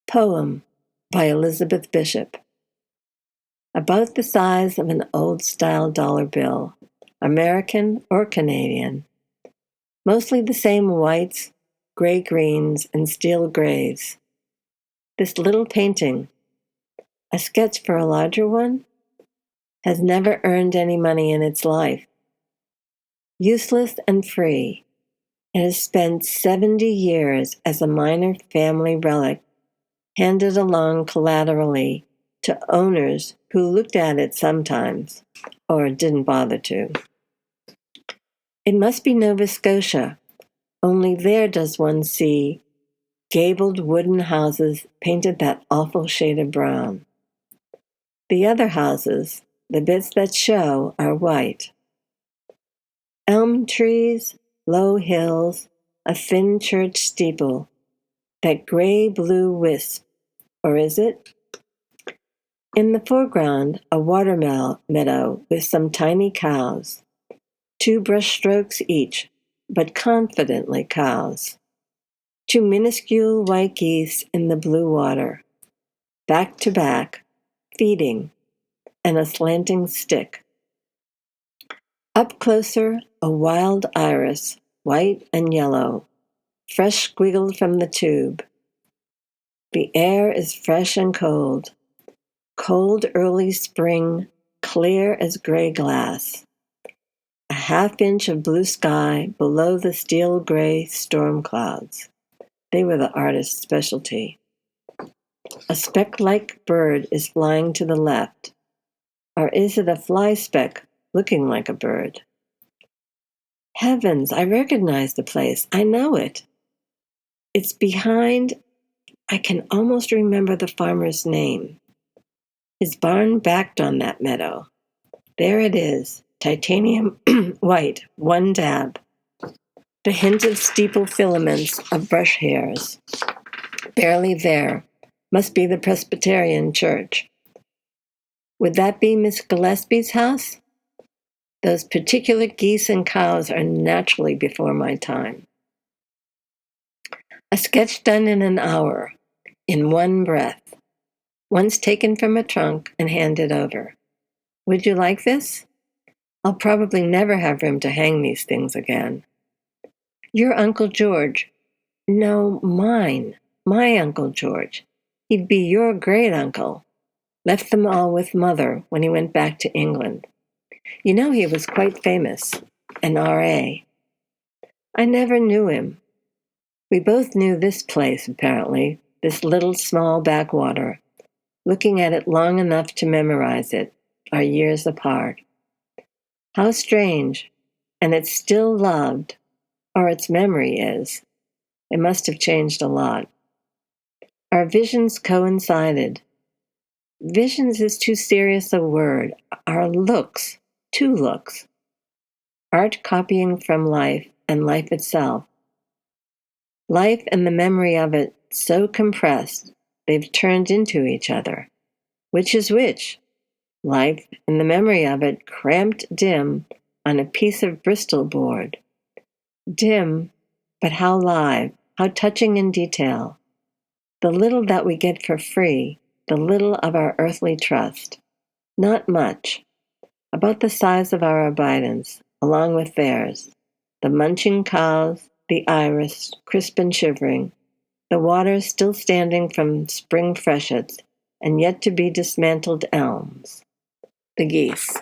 Poem by Elizabeth Bishop. About the size of an old-style dollar bill, American or Canadian. Mostly the same whites, gray greens, and steel grays. This little painting, a sketch for a larger one, has never earned any money in its life. Useless and free, it has spent 70 years as a minor family relic handed along collaterally to owners who looked at it sometimes, or didn't bother to. It must be Nova Scotia. Only there does one see gabled wooden houses painted that awful shade of brown. The other houses, the bits that show, are white. Elm trees, low hills, a thin church steeple, that gray-blue wisp, or is it? In the foreground, a watermelon meadow with some tiny cows, 2 brushstrokes each, but confidently cows. 2 minuscule white geese in the blue water, back to back, feeding, and a slanting stick. Up closer, a wild iris, white and yellow, fresh squiggled from the tube. The air is fresh and cold early spring, clear as gray glass. A half-inch of blue sky below the steel-gray storm clouds. They were the artist's specialty. A speck-like bird is flying to the left. Or is it a fly speck looking like a bird? Heavens, I recognize the place. I know it. It's behind, I can almost remember the farmer's name. His barn backed on that meadow. There it is, titanium white, 1 dab. The hint of steeple filaments of brush hairs. Barely there. Must be the Presbyterian church. Would that be Miss Gillespie's house? Those particular geese and cows are naturally before my time. A sketch done in an hour, in one breath. Once taken from a trunk and handed over. Would you like this? I'll probably never have room to hang these things again. Your Uncle George. No, mine. My Uncle George. He'd be your great-uncle. Left them all with Mother when he went back to England. You know he was quite famous, an R.A. I never knew him. We both knew this place, apparently, this little small backwater, looking at it long enough to memorize it, our years apart. How strange, and it's still loved, or its memory is. It must have changed a lot. Our visions coincided. Visions is too serious a word. Our looks, 2 looks. Art copying from life and life itself. Life and the memory of it so compressed, they've turned into each other. Which is which? Life and the memory of it cramped dim on a piece of Bristol board. Dim, but how live, how touching in detail. The little that we get for free, the little of our earthly trust. Not much. About the size of our abidance, along with theirs. The munching cows, the iris, crisp and shivering, the water still standing from spring freshets, and yet to be dismantled elms. The geese.